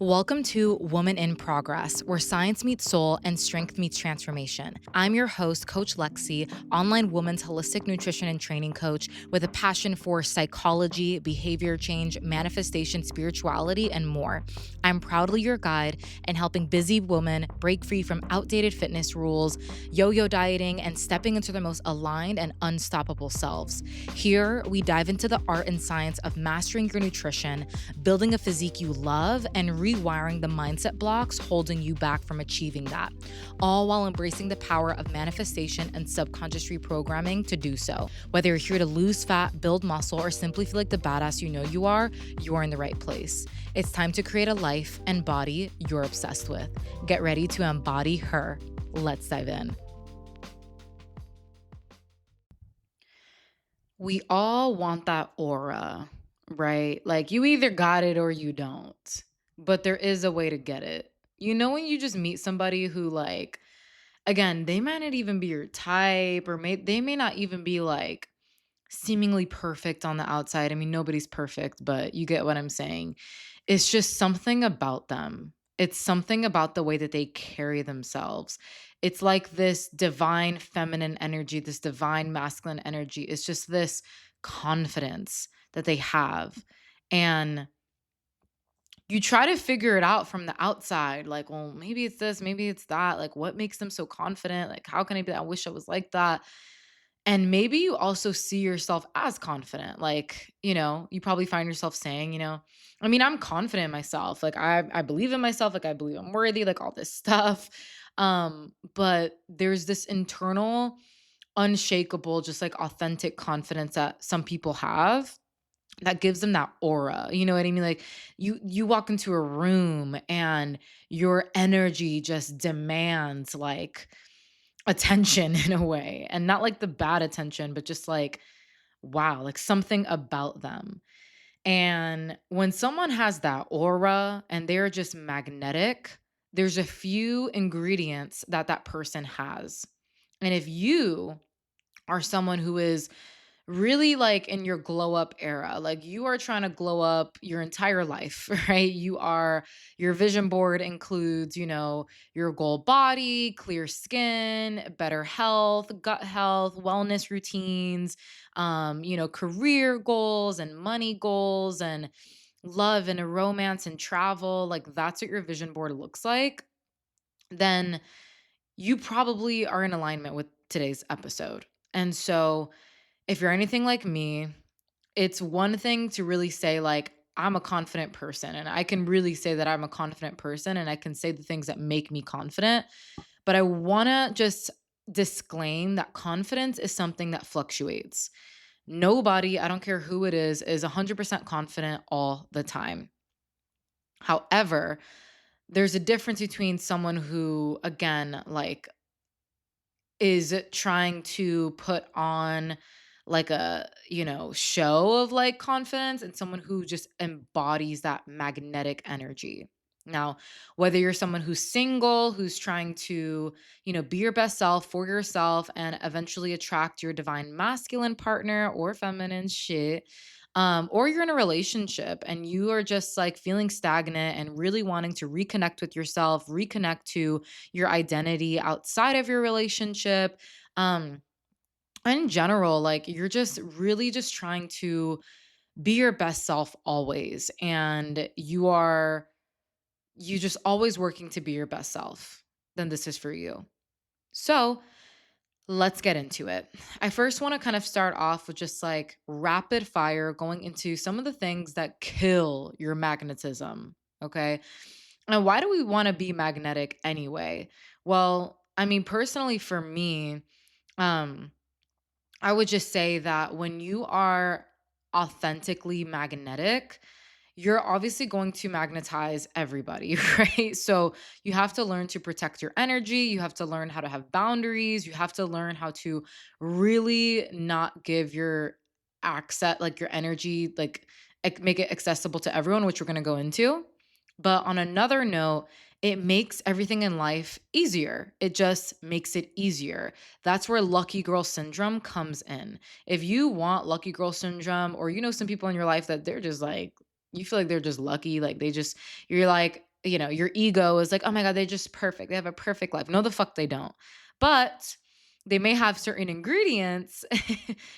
Welcome to Woman in Progress, where science meets soul and strength meets transformation. I'm your host, Coach Lexi, online women's holistic nutrition and training coach with a passion for psychology, behavior change, manifestation, spirituality, and more. I'm proudly your guide in helping busy women break free from outdated fitness rules, yo-yo dieting, and stepping into their most aligned and unstoppable selves. Here, we dive into the art and science of mastering your nutrition, building a physique you love, and rewiring the mindset blocks holding you back from achieving that, all while embracing the power of manifestation and subconscious reprogramming to do so. Whether you're here to lose fat, build muscle, or simply feel like the badass you are in the right place. It's time to create a life and body you're obsessed with. Get ready to embody her. Let's dive in. We all want that aura, right? Like you either got it or you don't, but there is a way to get it. You know, when you just meet somebody who, like, again, they might not even be your type, or they may not even be like seemingly perfect on the outside. I mean, nobody's perfect, but you get what I'm saying. It's just something about them. It's something about the way that they carry themselves. It's like this divine feminine energy, this divine masculine energy. It's just this confidence that they have. And you try to figure it out from the outside, like, well, maybe it's this, maybe it's that. Like, what makes them so confident? Like, how can I be that? I wish I was like that. And maybe you also see yourself as confident. Like, you probably find yourself saying, I mean, I'm confident in myself. Like I believe in myself, like I believe I'm worthy, like all this stuff. But there's this internal, unshakable, just like authentic confidence that some people have that gives them that aura. You know what I mean? Like you walk into a room and your energy just demands like attention in a way, and not like the bad attention, but just like, wow, like something about them. And when someone has that aura and they're just magnetic, there's a few ingredients that that person has. And if you are someone who is really like in your glow up era, like you are trying to glow up your entire life, right? Your vision board includes, your goal body, clear skin, better health, gut health, wellness routines, career goals and money goals and love and a romance and travel. Like that's what your vision board looks like. Then you probably are in alignment with today's episode. And so, if you're anything like me, it's one thing to really say, like, I'm a confident person, and I can really say that I'm a confident person, and I can say the things that make me confident. But I want to just disclaim that confidence is something that fluctuates. Nobody, I don't care who it is 100% confident all the time. However, there's a difference between someone who, again, like, is trying to put on like a, show of like confidence, and someone who just embodies that magnetic energy. Now, whether you're someone who's single, who's trying to, be your best self for yourself and eventually attract your divine masculine partner or feminine shit, or you're in a relationship and you are just like feeling stagnant and really wanting to reconnect with yourself, reconnect to your identity outside of your relationship. Um, in general, like you're just really just trying to be your best self always. And you just always working to be your best self, then this is for you. So let's get into it. I first want to kind of start off with just like rapid fire going into some of the things that kill your magnetism. Okay. And why do we want to be magnetic anyway? Well, I mean, personally for me, um, I would just say that when you are authentically magnetic, you're obviously going to magnetize everybody, right? So you have to learn to protect your energy. You have to learn how to have boundaries. You have to learn how to really not give your access, like your energy, like make it accessible to everyone, which we're going to go into. But on another note, it makes everything in life easier. It just makes it easier. That's where lucky girl syndrome comes in. If you want lucky girl syndrome, or some people in your life that they're just like, you feel like they're just lucky, like you're like, your ego is like, "Oh my god, they're just perfect. They have a perfect life." No, the fuck they don't. But they may have certain ingredients,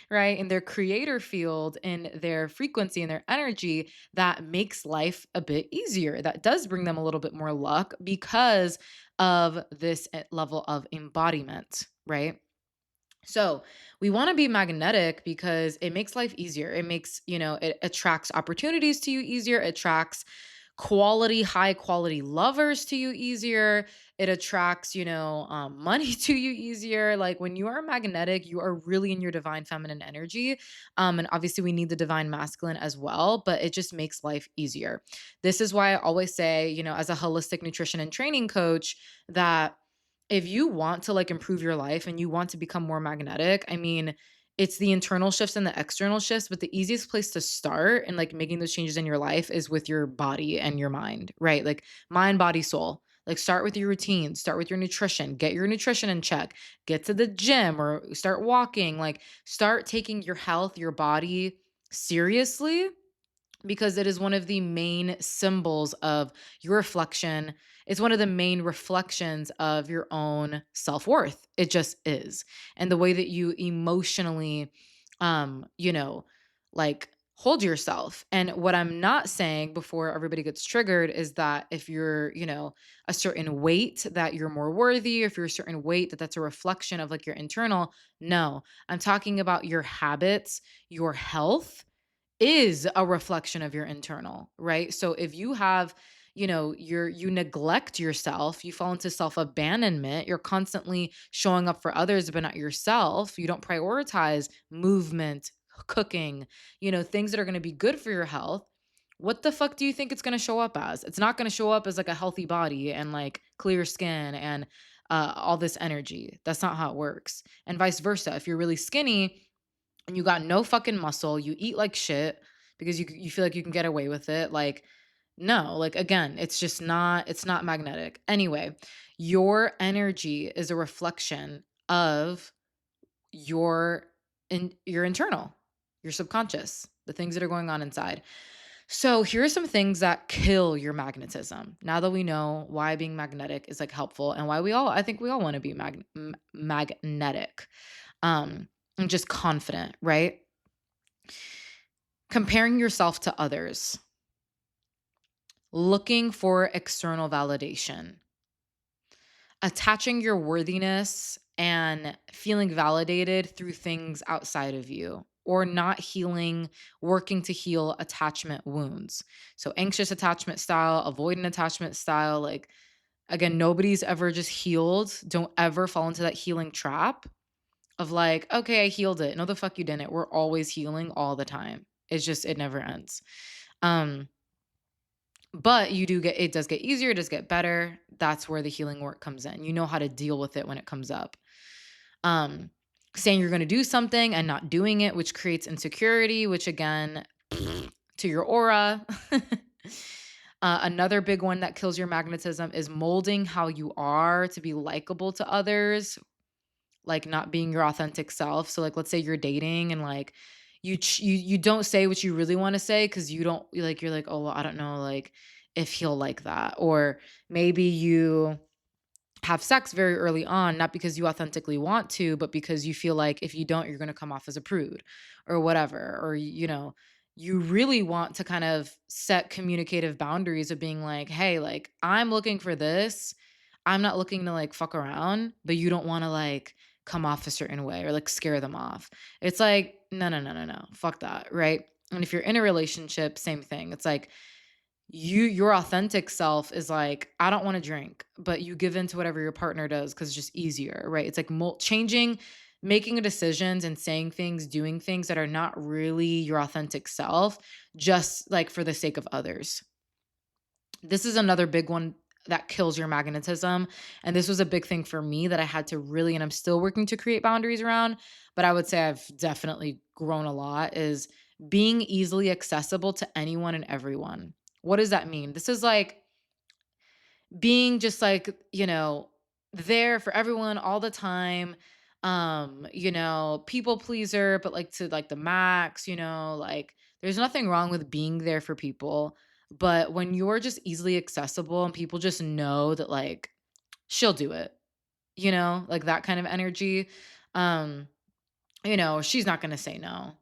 right, in their creator field, in their frequency, and their energy that makes life a bit easier. That does bring them a little bit more luck because of this level of embodiment, right? So we want to be magnetic because it makes life easier. It makes, it attracts opportunities to you easier. It attracts high quality lovers to you easier. It attracts, money to you easier. Like when you are magnetic, you are really in your divine feminine energy. And obviously, we need the divine masculine as well, but it just makes life easier. This is why I always say, as a holistic nutrition and training coach, that if you want to like improve your life and you want to become more magnetic, I mean, it's the internal shifts and the external shifts, but the easiest place to start and like making those changes in your life is with your body and your mind, right? Like mind, body, soul. Like start with your routine, start with your nutrition, get your nutrition in check, get to the gym or start walking, like start taking your health, your body seriously because it is one of the main symbols of your reflection. It's one of the main reflections of your own self-worth. It just is. And the way that you emotionally um, you know, like hold yourself. And what I'm not saying before everybody gets triggered is that if you're, a certain weight that you're more worthy, if you're a certain weight that's a reflection of like your internal. No, I'm talking about your habits, your health is a reflection of your internal, right? So if you have, you neglect yourself, you fall into self-abandonment, you're constantly showing up for others but not yourself, you don't prioritize movement, cooking, things that are going to be good for your health. What the fuck do you think it's going to show up as? It's not going to show up as like a healthy body and like clear skin and all this energy. That's not how it works. And vice versa. If you're really skinny, and you got no fucking muscle, you eat like shit because you feel like you can get away with it. Like, no, like again, it's not magnetic. Anyway, your energy is a reflection of your your internal, your subconscious, the things that are going on inside. So here are some things that kill your magnetism. Now that we know why being magnetic is like helpful and why I think we all want to be magnetic. And just confident, right? Comparing yourself to others, looking for external validation, attaching your worthiness and feeling validated through things outside of you, or not healing, working to heal attachment wounds. So, anxious attachment style, avoidant attachment style, like again, nobody's ever just healed. Don't ever fall into that healing trap of like, okay, I healed it. No, the fuck you didn't. We're always healing all the time. It's just, it never ends. Um, but it does get easier, it does get better. That's where the healing work comes in. You know how to deal with it when it comes up. Um, saying you're going to do something and not doing it, which creates insecurity, which again, to your aura. Another big one that kills your magnetism is molding how you are to be likable to others, like not being your authentic self. So like let's say you're dating and like you don't say what you really want to say cuz you don't like you're like, "Oh, well, I don't know like if he'll like that." Or maybe you have sex very early on not because you authentically want to, but because you feel like if you don't you're going to come off as a prude or whatever. Or you really want to kind of set communicative boundaries of being like, "Hey, like I'm looking for this. I'm not looking to like fuck around," but you don't want to like come off a certain way or like scare them off. It's like, no, no, no, no, no. Fuck that, right? And if you're in a relationship, same thing. It's like your authentic self is like, I don't want to drink, but you give in to whatever your partner does because it's just easier, right? It's like changing, making decisions and saying things, doing things that are not really your authentic self, just like for the sake of others. This is another big one that kills your magnetism. And this was a big thing for me that I had to really, and I'm still working to create boundaries around, but I would say I've definitely grown a lot is being easily accessible to anyone and everyone. What does that mean? This is like being just like, there for everyone all the time. People pleaser, but like to like the max, like there's nothing wrong with being there for people. But when you're just easily accessible and people just know that, like, she'll do it, like that kind of energy, um, she's not gonna say no,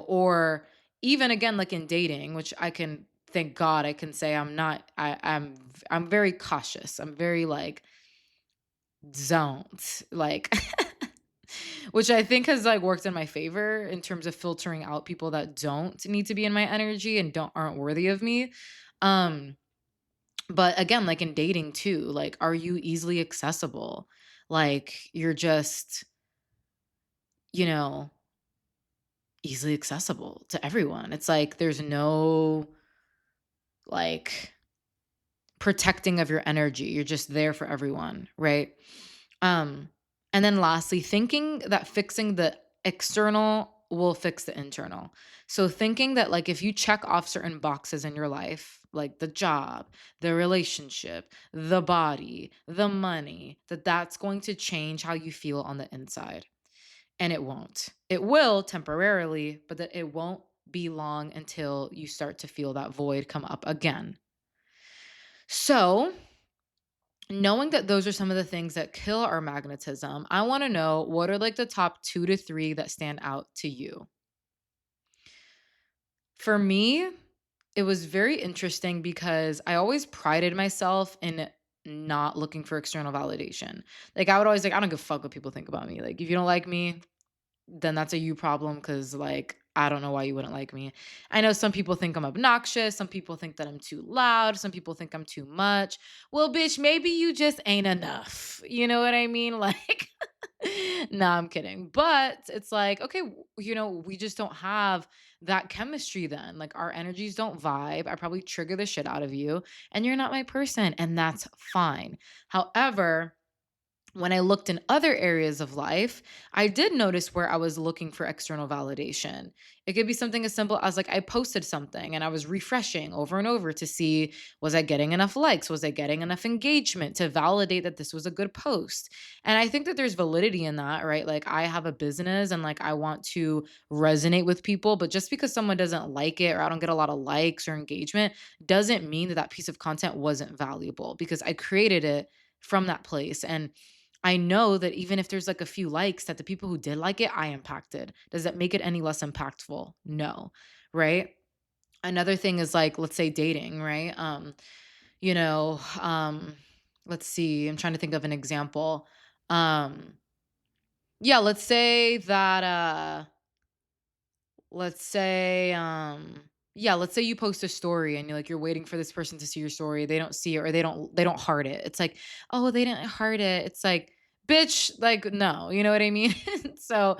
or even again, like in dating, which I can thank God I can say I'm not I'm very cautious. I'm very like, don't like which I think has like worked in my favor in terms of filtering out people that don't need to be in my energy and don't aren't worthy of me. Um but again, like in dating too, like are you easily accessible? Like you're just, you know, easily accessible to everyone. It's like there's no like protecting of your energy. You're just there for everyone, right? Um and then lastly, thinking that fixing the external will fix the internal. So thinking that like if you check off certain boxes in your life, like the job, the relationship, the body, the money, that's going to change how you feel on the inside. And it won't. It will temporarily, but that it won't be long until you start to feel that void come up again. So, knowing that those are some of the things that kill our magnetism, I want to know what are like the top 2 to 3 that stand out to you. For me, it was very interesting because I always prided myself in not looking for external validation. Like I would always like, I don't give a fuck what people think about me. Like if you don't like me, then that's a you problem because like I don't know why you wouldn't like me. I know some people think I'm obnoxious, some people think that I'm too loud, some people think I'm too much. Well, bitch, maybe you just ain't enough. You know what I mean? Like no, I'm kidding. But it's like, okay, we just don't have that chemistry then. Like our energies don't vibe. I probably trigger the shit out of you and you're not my person and that's fine. However, when I looked in other areas of life, I did notice where I was looking for external validation. It could be something as simple as like I posted something and I was refreshing over and over to see, was I getting enough likes? Was I getting enough engagement to validate that this was a good post? And I think that there's validity in that, right? Like I have a business and like I want to resonate with people, but just because someone doesn't like it or I don't get a lot of likes or engagement doesn't mean that that piece of content wasn't valuable because I created it from that place. And I know that even if there's like a few likes that the people who did like it, I impacted. Does that make it any less impactful? No. Right? Another thing is like, let's say dating, right? You know, let's see, I'm trying to think of an example. Um, yeah, let's say, yeah, let's say you post a story and you're waiting for this person to see your story. They don't see it or they don't heart it. It's like, oh, they didn't heart it. It's like, bitch, like, no, you know what I mean? So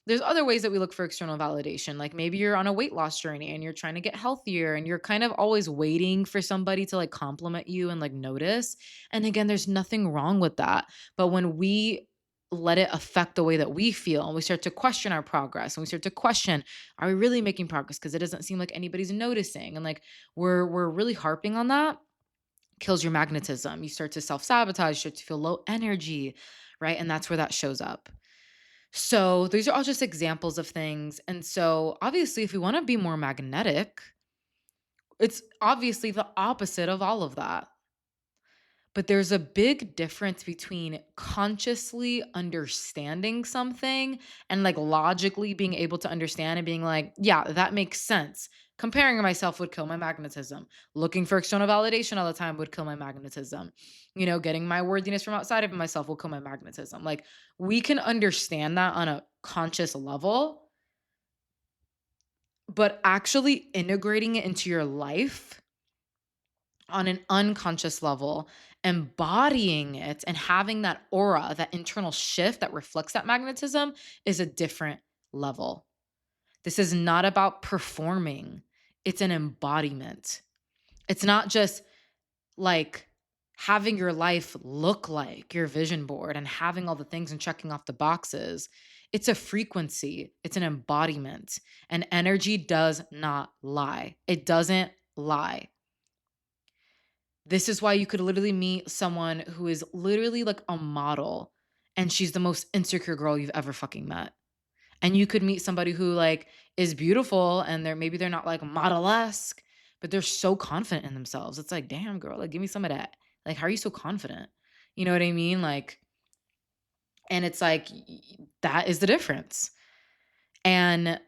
there's other ways that we look for external validation. Like maybe you're on a weight loss journey and you're trying to get healthier and you're kind of always waiting for somebody to like compliment you and like notice. And again, there's nothing wrong with that. But when we let it affect the way that we feel and we start to question our progress and we start to question, are we really making progress because it doesn't seem like anybody's noticing, and like we're really harping on that, kills your magnetism. You start to self-sabotage, you start to feel low energy, right? And that's where that shows up. So these are all just examples of things. And so obviously if we want to be more magnetic, it's obviously the opposite of all of that. But there's a big difference between consciously understanding something and like logically being able to understand and being like, yeah, that makes sense. Comparing myself would kill my magnetism. Looking for external validation all the time would kill my magnetism. Getting my worthiness from outside of myself will kill my magnetism. Like we can understand that on a conscious level, but actually integrating it into your life on an unconscious level, embodying it and having that aura, that internal shift that reflects that magnetism is a different level. This is not about performing, it's an embodiment. It's not just like having your life look like your vision board and having all the things and checking off the boxes. It's a frequency, it's an embodiment. And energy does not lie. It doesn't lie. This is why you could literally meet someone who is literally like a model and she's the most insecure girl you've ever fucking met. And you could meet somebody who like is beautiful and they're not like model-esque, but they're so confident in themselves. It's like, damn, girl, like, give me some of that. Like, how are you so confident? You know what I mean? Like, and it's like, that is the difference. And,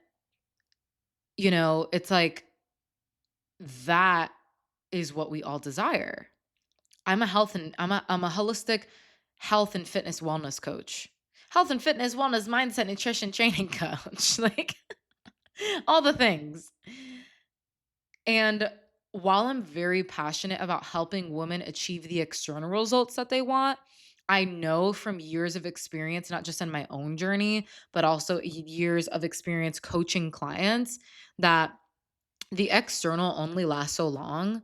it's like, that is what we all desire. I'm a holistic health and fitness wellness coach. Health and fitness wellness mindset nutrition training coach. Like all the things. And while I'm very passionate about helping women achieve the external results that they want, I know from years of experience, not just in my own journey, but also years of experience coaching clients, that the external only lasts so long,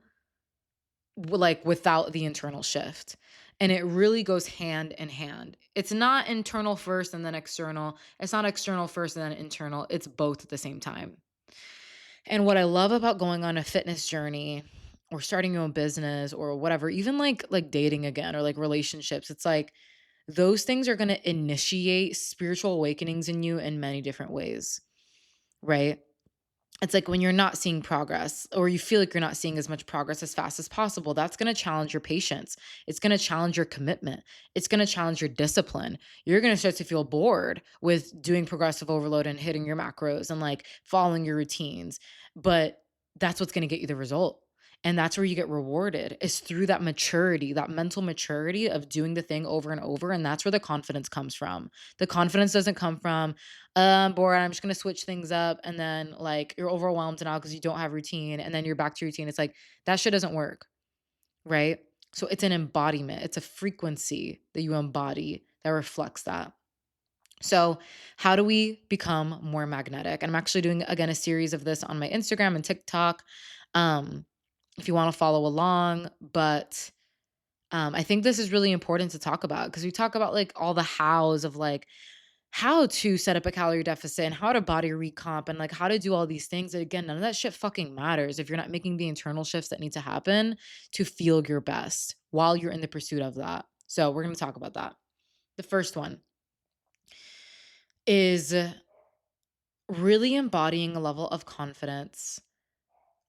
like without the internal shift. And it really goes hand in hand. It's not internal first and then external. It's not external first and then internal. It's both at the same time. And what I love about going on a fitness journey or starting your own business or whatever, even like dating again or like relationships, it's like those things are going to initiate spiritual awakenings in you in many different ways, right? It's like when you're not seeing progress or you feel like you're not seeing as much progress as fast as possible, that's going to challenge your patience. It's going to challenge your commitment. It's going to challenge your discipline. You're going to start to feel bored with doing progressive overload and hitting your macros and like following your routines. But that's what's going to get you the result. And that's where you get rewarded is through that maturity, that mental maturity of doing the thing over and over. And that's where the confidence comes from. The confidence doesn't come from I'm bored. I'm just gonna switch things up, and then like you're overwhelmed now because you don't have routine, and then you're back to routine. It's like that shit doesn't work, right? So it's an embodiment. It's a frequency that you embody that reflects that. So, how do we become more magnetic? And I'm actually doing again a series of this on my Instagram and TikTok. Um, if you want to follow along, but I think this is really important to talk about because we talk about like all the hows of like how to set up a calorie deficit and how to body recomp and like how to do all these things. And again, none of that shit fucking matters if you're not making the internal shifts that need to happen to feel your best while you're in the pursuit of that. So, we're going to talk about that. The first one is really embodying a level of confidence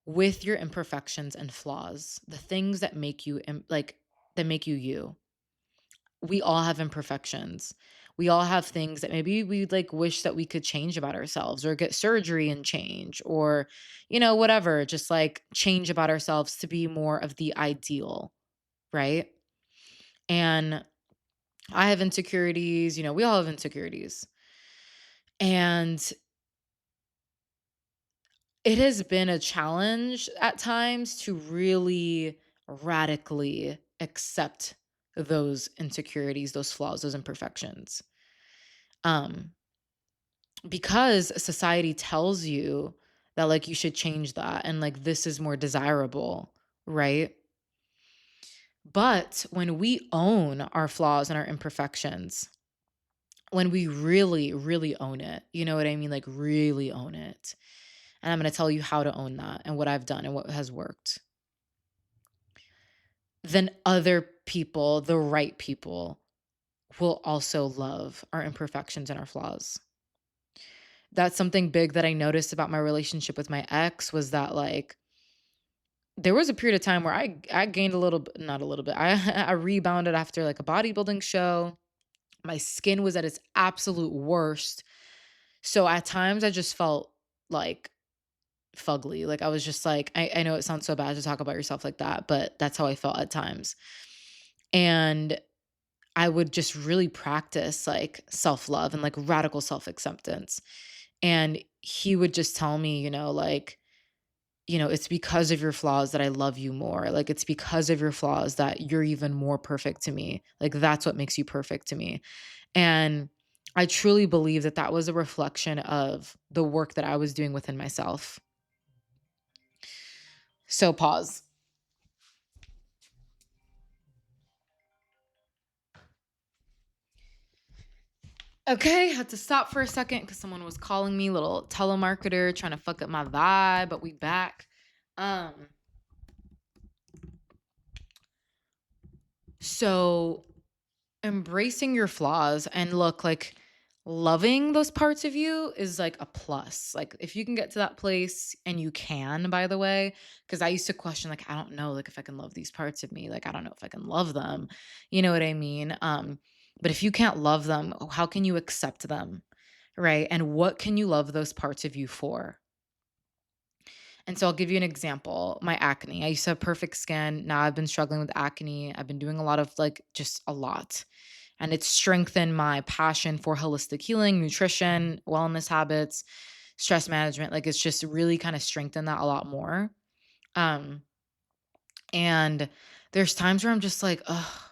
with your imperfections and flaws, the things that make you that make you you. We all have imperfections. We all have things that maybe we like wish that we could change about ourselves or get surgery and change or whatever, just like change about ourselves to be more of the ideal, right? And I have insecurities, we all have insecurities. And it has been a challenge at times to really radically accept those insecurities, those flaws, those imperfections. Um, because society tells you that like you should change that and like this is more desirable, right? But when we own our flaws and our imperfections, when we really, really own it, you know what I mean? Like really own it. And I'm going to tell you how to own that and what I've done and what has worked. Then other people, the right people, will also love our imperfections and our flaws. That's something big that I noticed about my relationship with my ex was that like there was a period of time where I gained a little bit, not a little bit. I I rebounded after like a bodybuilding show. My skin was at its absolute worst. So at times I just felt like fugly. Like I was just like, I know it sounds so bad to talk about yourself like that, but that's how I felt at times. And I would just really practice like self-love and like radical self-acceptance. And he would just tell me, like, it's because of your flaws that I love you more. Like, it's because of your flaws that you're even more perfect to me. Like, that's what makes you perfect to me. And I truly believe that that was a reflection of the work that I was doing within myself. So, pause. Okay, had to stop for a second because someone was calling me, little telemarketer trying to fuck up my vibe, but we back. Um, so embracing your flaws and look like loving those parts of you is like a plus. Like if you can get to that place, and you can, by the way, because I used to question, like, I don't know, like if I can love these parts of me, like I don't know if I can love them. You know what I mean? But if you can't love them, how can you accept them? Right. And what can you love those parts of you for? And so I'll give you an example. My acne. I used to have perfect skin. Now I've been struggling with acne. I've been doing a lot of like just a lot. And it's strengthened my passion for holistic healing, nutrition, wellness habits, stress management. Like it's just really kind of strengthened that a lot more. Um, and there's times where I'm just like, ugh,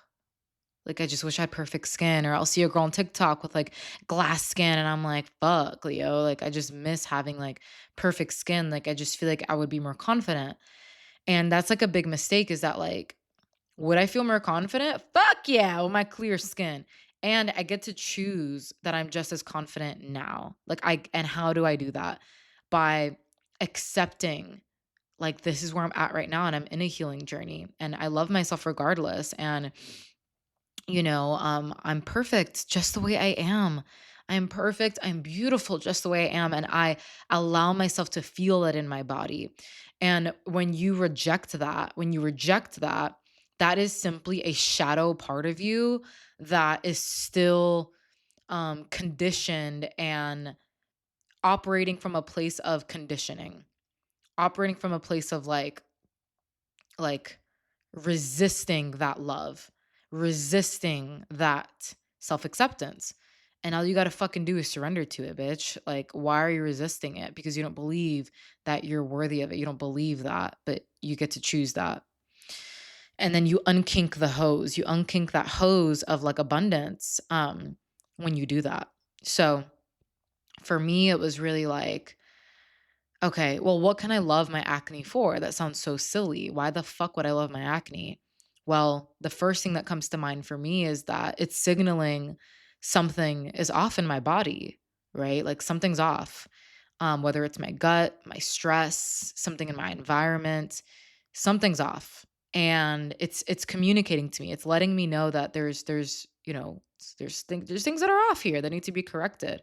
like I just wish I had perfect skin. Or I'll see a girl on TikTok with like glass skin, and I'm like, fuck, Leo. Like I just miss having like perfect skin. Like I just feel like I would be more confident. And that's like a big mistake, is that like, would I feel more confident? Fuck yeah, with my clear skin. And I get to choose that I'm just as confident now. And how do I do that? By accepting, like, this is where I'm at right now, and I'm in a healing journey, and I love myself regardless. And I'm perfect just the way I am. I'm perfect. I'm beautiful just the way I am. And I allow myself to feel it in my body. And when you reject that, that is simply a shadow part of you that is still conditioned and operating from a place of conditioning, operating from a place of like resisting that love, resisting that self-acceptance. And all you got to fucking do is surrender to it, bitch. Like, why are you resisting it? Because you don't believe that you're worthy of it. You don't believe that, but you get to choose that. And then you unkink the hose. You unkink that hose of like abundance when you do that. So for me, it was really like, okay, well, what can I love my acne for? That sounds so silly. Why the fuck would I love my acne? Well, the first thing that comes to mind for me is that it's signaling something is off in my body, right? Like something's off. Whether it's my gut, my stress, something in my environment, something's off. And it's communicating to me. It's letting me know that there's things that are off here that need to be corrected.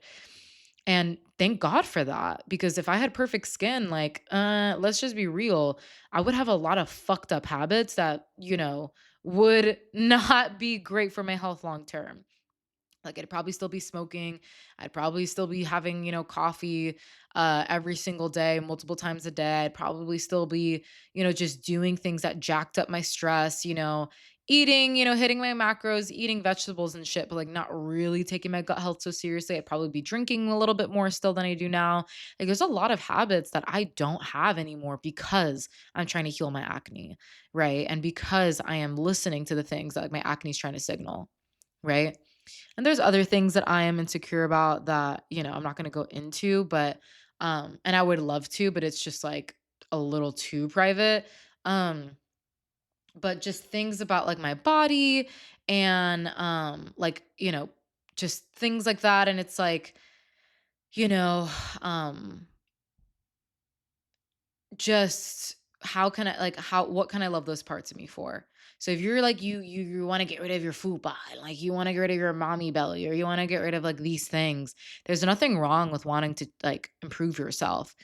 And thank God for that, because if I had perfect skin, like, let's just be real, I would have a lot of fucked up habits that, would not be great for my health long term. Like I'd probably still be smoking. I'd probably still be having, coffee every single day, multiple times a day. I'd probably still be, just doing things that jacked up my stress, eating, hitting my macros, eating vegetables and shit, but like not really taking my gut health so seriously. I'd probably be drinking a little bit more still than I do now. Like there's a lot of habits that I don't have anymore because I'm trying to heal my acne, right? And because I am listening to the things that like my acne is trying to signal, right? And there's other things that I am insecure about that, I'm not going to go into, but and I would love to, but it's just like a little too private. Um but just things about like my body and like, just things like that, and it's like, you know, um just how can I like how what can I love those parts of me for? So if you're like you want to get rid of your fupa, like you want to get rid of your mommy belly, or you want to get rid of like these things, there's nothing wrong with wanting to like improve yourself.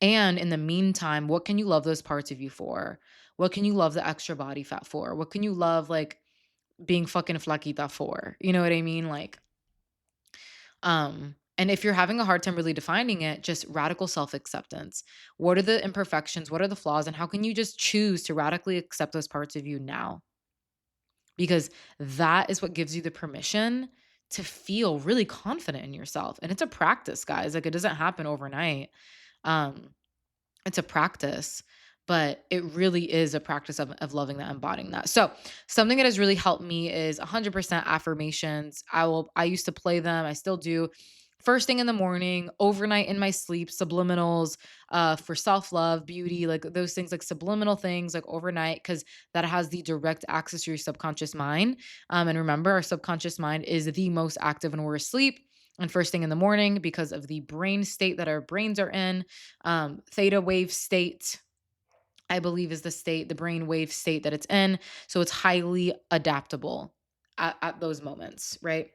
And in the meantime, what can you love those parts of you for? What can you love the extra body fat for? What can you love like being fucking flaquita for? You know what I mean? Like and if you're having a hard time really defining it, just radical self acceptance. What are the imperfections? What are the flaws? And how can you just choose to radically accept those parts of you now? Because that is what gives you the permission to feel really confident in yourself. And it's a practice, guys. Like it doesn't happen overnight. Um, it's a practice, but it really is a practice of loving that, embodying that. So something that has really helped me is 100% affirmations. I used to play them. I still do. First thing in the morning, overnight in my sleep, subliminals, for self-love, beauty, like those things, like subliminal things, like overnight, because that has the direct access to your subconscious mind. And remember, our subconscious mind is the most active when we're asleep. And first thing in the morning, because of the brain state that our brains are in, theta wave state, I believe, is the brain wave state that it's in. So it's highly adaptable at those moments, right?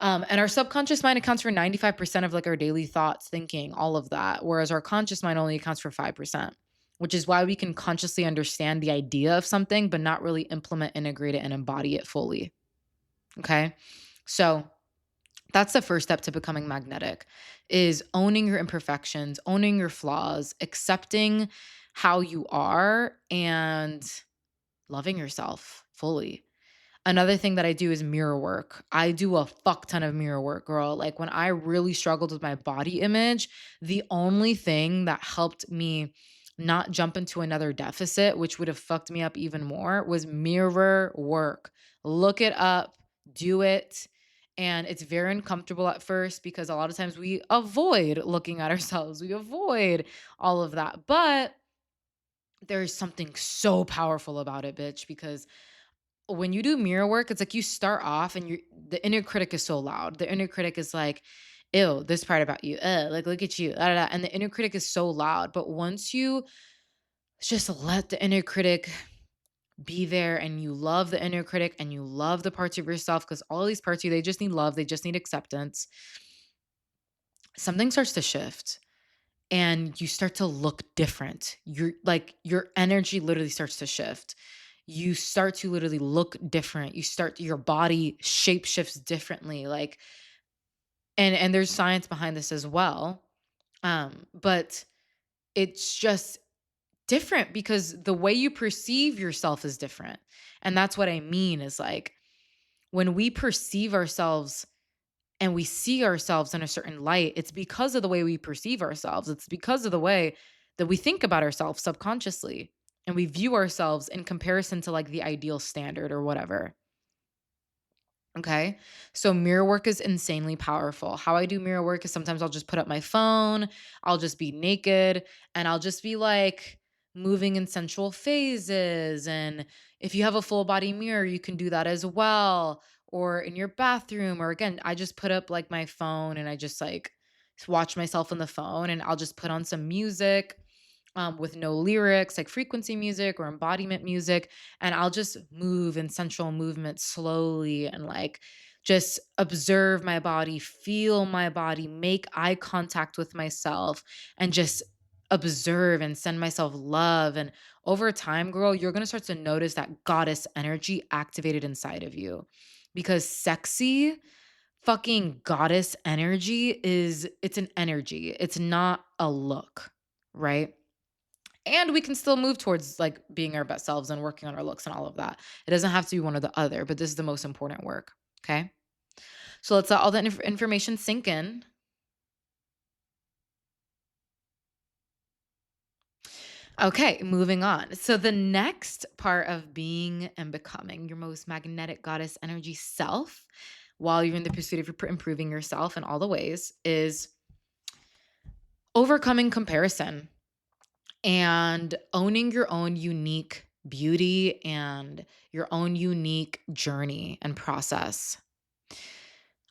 And our subconscious mind accounts for 95% of like our daily thoughts, thinking, all of that, whereas our conscious mind only accounts for 5%, which is why we can consciously understand the idea of something, but not really implement, integrate it, and embody it fully. Okay. So that's the first step to becoming magnetic is owning your imperfections, owning your flaws, accepting how you are, and loving yourself fully. Another thing that I do is mirror work. I do a fuck ton of mirror work, girl. Like when I really struggled with my body image, the only thing that helped me not jump into another deficit, which would have fucked me up even more, was mirror work. Look it up, do it. And it's very uncomfortable at first because a lot of times we avoid looking at ourselves, we avoid all of that. But there's something so powerful about it, bitch, because when you do mirror work, it's like you start off and the inner critic is so loud. The inner critic is like, ew, this part about you. Like, look at you. Da, da, da. And the inner critic is so loud. But once you just let the inner critic be there and you love the inner critic and you love the parts of yourself, because all these parts of you, they just need love, they just need acceptance, something starts to shift and you start to look different. You're like, your energy literally starts to shift. You start to literally look different. Your body shape shifts differently. Like, and there's science behind this as well. But it's just different because the way you perceive yourself is different. And that's what I mean is like when we perceive ourselves and we see ourselves in a certain light, it's because of the way we perceive ourselves. It's because of the way that we think about ourselves subconsciously and we view ourselves in comparison to like the ideal standard or whatever. Okay. So mirror work is insanely powerful. How I do mirror work is sometimes I'll just put up my phone, I'll just be naked, and I'll just be like moving in sensual phases. And if you have a full body mirror, you can do that as well. Or in your bathroom, or again, I just put up like my phone and I just like watch myself on the phone and I'll just put on some music with no lyrics, like frequency music or embodiment music. And I'll just move in sensual movement slowly and like just observe my body, feel my body, make eye contact with myself, and just observe and send myself love. And over time, girl, you're going to start to notice that goddess energy activated inside of you because sexy fucking goddess energy it's an energy. It's not a look, right? And we can still move towards like being our best selves and working on our looks and all of that. It doesn't have to be one or the other, but this is the most important work. Okay. So let's let all that information sink in. Okay, moving on. So the next part of being and becoming your most magnetic goddess energy self while you're in the pursuit of improving yourself in all the ways is overcoming comparison and owning your own unique beauty and your own unique journey and process.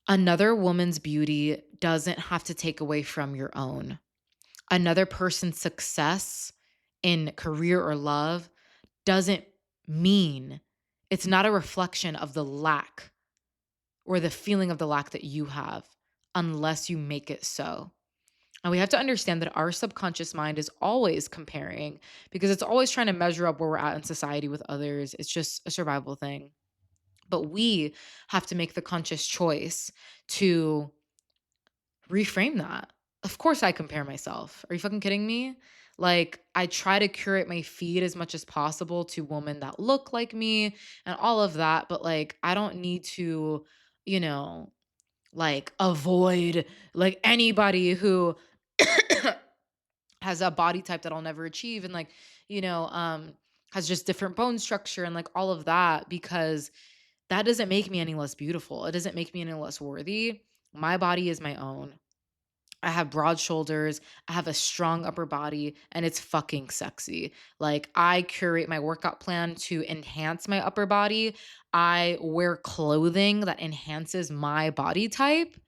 Another woman's beauty doesn't have to take away from your own. Another person's success in career or love doesn't mean it's not a reflection of the lack or the feeling of the lack that you have unless you make it so. And we have to understand that our subconscious mind is always comparing because it's always trying to measure up where we're at in society with others. It's just a survival thing. But we have to make the conscious choice to reframe that. Of course, I compare myself. Are you fucking kidding me? Like, I try to curate my feed as much as possible to women that look like me and all of that. But like, I don't need to, you know, like avoid like anybody who has a body type that I'll never achieve and like, you know, has just different bone structure and like all of that because that doesn't make me any less beautiful. It doesn't make me any less worthy. My body is my own. I have broad shoulders, I have a strong upper body, and it's fucking sexy. Like, I curate my workout plan to enhance my upper body. I wear clothing that enhances my body type.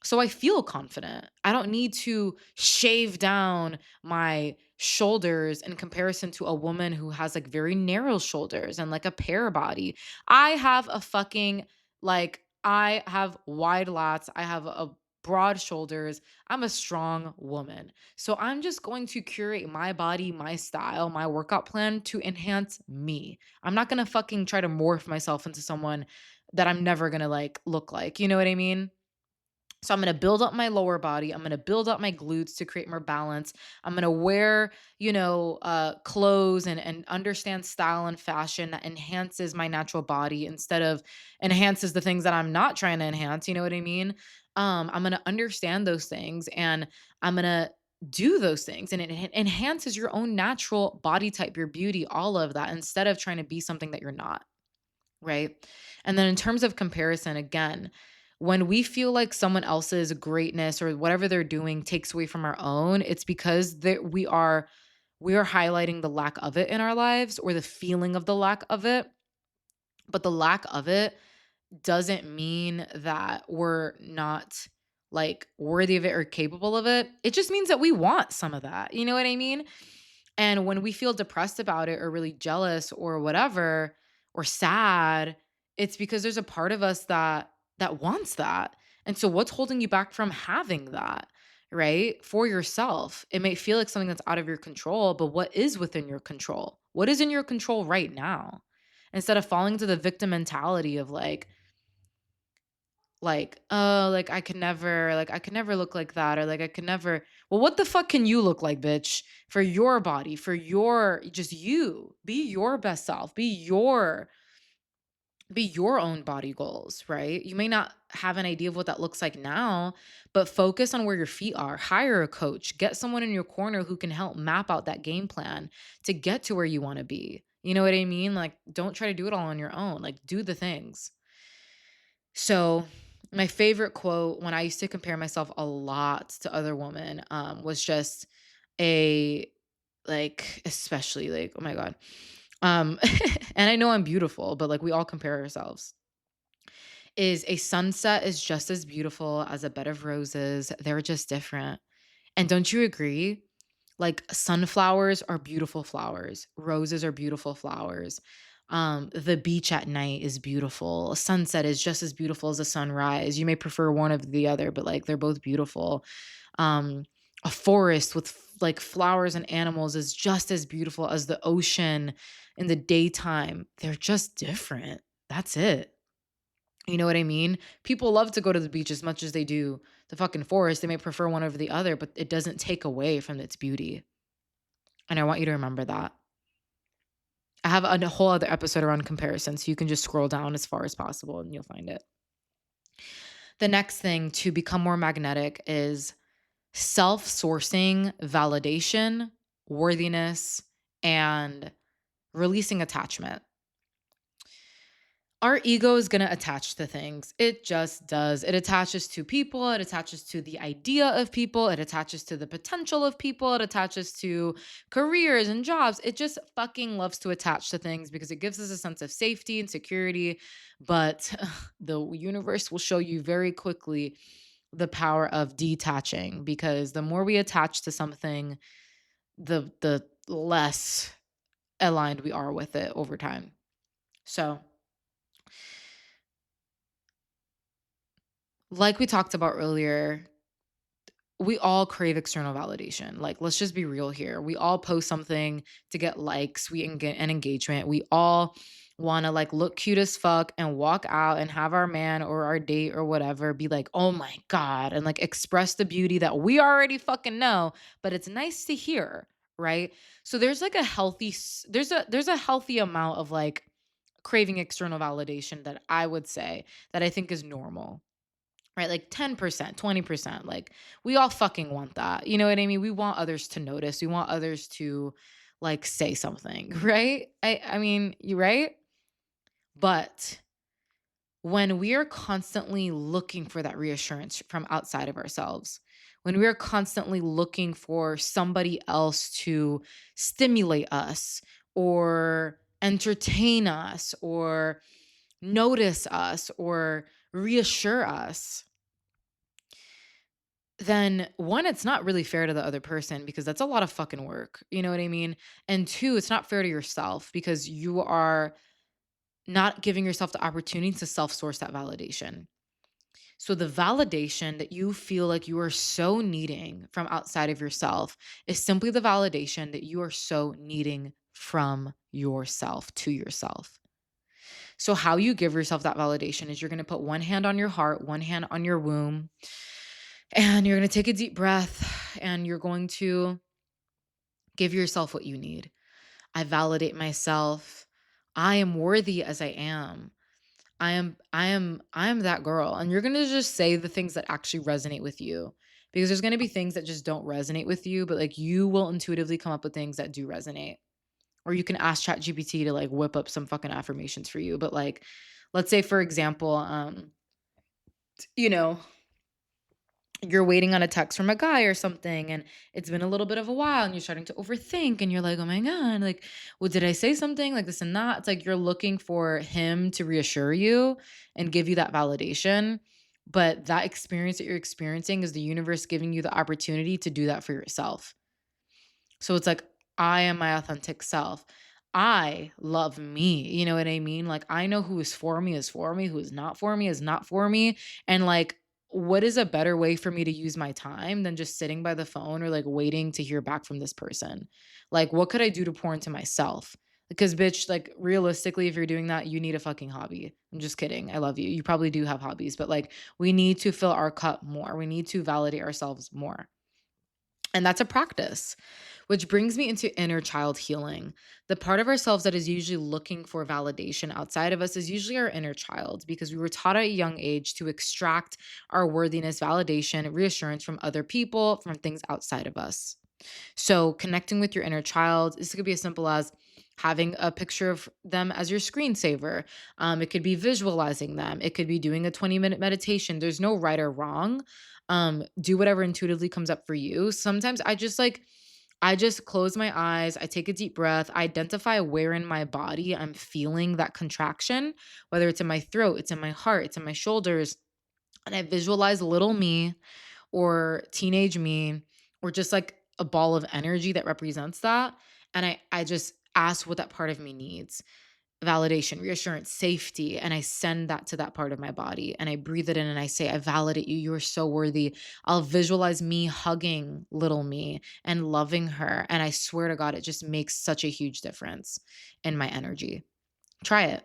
So I feel confident. I don't need to shave down my shoulders in comparison to a woman who has like very narrow shoulders and like a pear body. I have a fucking like I have wide lats, I have a broad shoulders, I'm a strong woman. So I'm just going to curate my body, my style, my workout plan to enhance me. I'm not going to fucking try to morph myself into someone that I'm never going to like look like. You know what I mean? So I'm going to build up my lower body. I'm going to build up my glutes to create more balance. I'm going to wear, clothes and understand style and fashion that enhances my natural body instead of enhances the things that I'm not trying to enhance. You know what I mean? I'm going to understand those things and I'm going to do those things and it enhances your own natural body type, your beauty, all of that instead of trying to be something that you're not. Right. And then in terms of comparison, again, when we feel like someone else's greatness or whatever they're doing takes away from our own, it's because we are highlighting the lack of it in our lives or the feeling of the lack of it. But the lack of it doesn't mean that we're not like worthy of it or capable of it. It just means that we want some of that. You know what I mean? And when we feel depressed about it or really jealous or whatever or sad, it's because there's a part of us that wants that. And so what's holding you back from having that, right? For yourself. It may feel like something that's out of your control, but what is within your control? What is in your control right now? Instead of falling into the victim mentality of oh, like I could never look like that or like I could never. Well, what the fuck can you look like, bitch? For your body, for your just you. Be your best self. Be your own body goals, right? You may not have an idea of what that looks like now, but focus on where your feet are. Hire a coach, get someone in your corner who can help map out that game plan to get to where you want to be. You know what I mean? Like don't try to do it all on your own. Like do the things. So, my favorite quote when I used to compare myself a lot to other women was just a like, especially like, oh my God. Um, and I know I'm beautiful, but like we all compare ourselves. Is a sunset is just as beautiful as a bed of roses. They're just different. And don't you agree? Like sunflowers are beautiful flowers. Roses are beautiful flowers. The beach at night is beautiful. A sunset is just as beautiful as a sunrise. You may prefer one of the other, but like they're both beautiful. Um, a forest with like flowers and animals is just as beautiful as the ocean in the daytime. They're just different. That's it. You know what I mean? People love to go to the beach as much as they do the fucking forest. They may prefer one over the other, but it doesn't take away from its beauty. And I want you to remember that. I have a whole other episode around comparison, so you can just scroll down as far as possible and you'll find it. The next thing to become more magnetic is self sourcing validation, worthiness, and releasing attachment. Our ego is going to attach to things. It just does. It attaches to people. It attaches to the idea of people. It attaches to the potential of people. It attaches to careers and jobs. It just fucking loves to attach to things because it gives us a sense of safety and security. But the universe will show you very quickly the power of detaching because the more we attach to something, the less aligned we are with it over time. So, like we talked about earlier, we all crave external validation. Like, let's just be real here. We all post something to get likes, get an engagement. We all want to like look cute as fuck and walk out and have our man or our date or whatever be like, oh my God, and like express the beauty that we already fucking know, but it's nice to hear, right? So there's like a there's a healthy amount of like craving external validation that I would say that I think is normal, right? Like 10%, 20%. Like we all fucking want that. You know what I mean? We want others to notice. We want others to like say something, right? I mean, you right? But when we are constantly looking for that reassurance from outside of ourselves, when we are constantly looking for somebody else to stimulate us or entertain us or notice us or reassure us, then one, it's not really fair to the other person because that's a lot of fucking work. You know what I mean? And two, it's not fair to yourself because you are not giving yourself the opportunity to self source that validation. So the validation that you feel like you are so needing from outside of yourself is simply the validation that you are so needing from yourself to yourself. So how you give yourself that validation is you're going to put one hand on your heart, one hand on your womb, and you're going to take a deep breath and you're going to give yourself what you need. I validate myself. I am worthy as I am. I am that girl. And you're going to just say the things that actually resonate with you. Because there's going to be things that just don't resonate with you, but like you will intuitively come up with things that do resonate. Or you can ask ChatGPT to like whip up some fucking affirmations for you. But like, let's say for example, you know, you're waiting on a text from a guy or something and it's been a little bit of a while and you're starting to overthink and you're like, oh my God, like, well, did I say something like this and that? It's like you're looking for him to reassure you and give you that validation. But that experience that you're experiencing is the universe giving you the opportunity to do that for yourself. So it's like, I am my authentic self. I love me. You know what I mean? Like, I know who is for me, who is not for me, is not for me. And like, what is a better way for me to use my time than just sitting by the phone or like waiting to hear back from this person? Like, what could I do to pour into myself? Because, bitch, like, realistically, if you're doing that, you need a fucking hobby. I'm just kidding. I love you. You probably do have hobbies, but like, we need to fill our cup more. We need to validate ourselves more. And that's a practice, which brings me into inner child healing. The part of ourselves that is usually looking for validation outside of us is usually our inner child because we were taught at a young age to extract our worthiness, validation, reassurance from other people, from things outside of us. So, connecting with your inner child, this could be as simple as having a picture of them as your screensaver. It could be visualizing them. It could be doing a 20-minute meditation. There's no right or wrong. Do whatever intuitively comes up for you. Sometimes I just close my eyes, I take a deep breath, I identify where in my body I'm feeling that contraction, whether it's in my throat, it's in my heart, it's in my shoulders, and I visualize little me or teenage me or just like a ball of energy that represents that. And I just ask what that part of me needs: validation, reassurance, safety. And I send that to that part of my body and I breathe it in and I say, I validate you. You are so worthy. I'll visualize me hugging little me and loving her. And I swear to God, it just makes such a huge difference in my energy. Try it.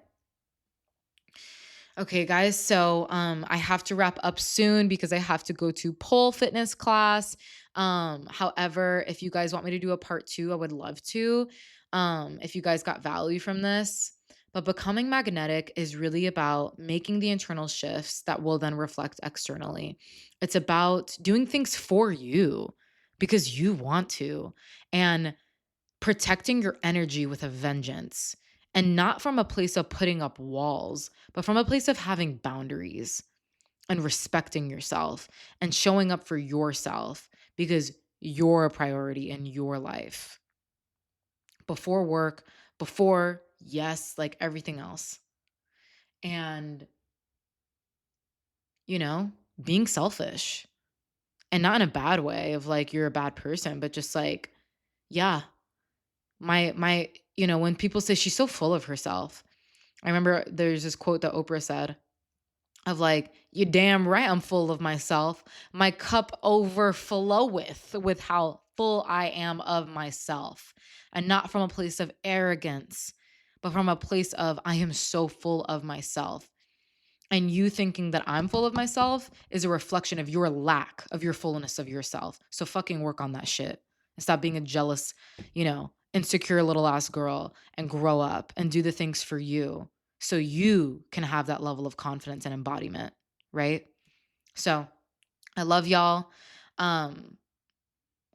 Okay, guys. So I have to wrap up soon because I have to go to pole fitness class. However, if you guys want me to do a part two, I would love to. If you guys got value from this. But becoming magnetic is really about making the internal shifts that will then reflect externally. It's about doing things for you because you want to. And protecting your energy with a vengeance, and not from a place of putting up walls, but from a place of having boundaries and respecting yourself and showing up for yourself because you're a priority in your life before work, before, yes, like everything else. And, you know, being selfish, and not in a bad way of like you're a bad person, but just like, yeah, when people say she's so full of herself. I remember there's this quote that Oprah said of like, "You damn right I'm full of myself. My cup overfloweth with how full I am of myself." And not from a place of arrogance, but from a place of I am so full of myself. And you thinking that I'm full of myself is a reflection of your lack of your fullness of yourself. So fucking work on that shit. And stop being a jealous, insecure little ass girl and grow up and do the things for you so you can have that level of confidence and embodiment, right? So I love y'all. Um,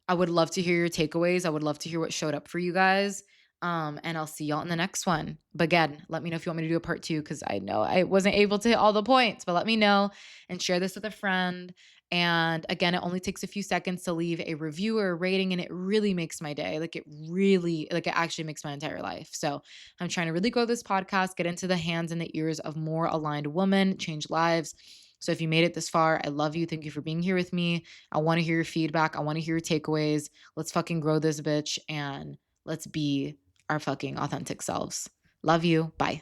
I would love to hear your takeaways. I would love to hear what showed up for you guys. And I'll see y'all in the next one. But again, let me know if you want me to do a part two because I know I wasn't able to hit all the points, but let me know and share this with a friend. And again, it only takes a few seconds to leave a review or a rating, and it really makes my day. It actually makes my entire life. So I'm trying to really grow this podcast, get into the hands and the ears of more aligned women, change lives. So if you made it this far, I love you. Thank you for being here with me. I want to hear your feedback. I want to hear your takeaways. Let's fucking grow this bitch and let's be our fucking authentic selves. Love you. Bye.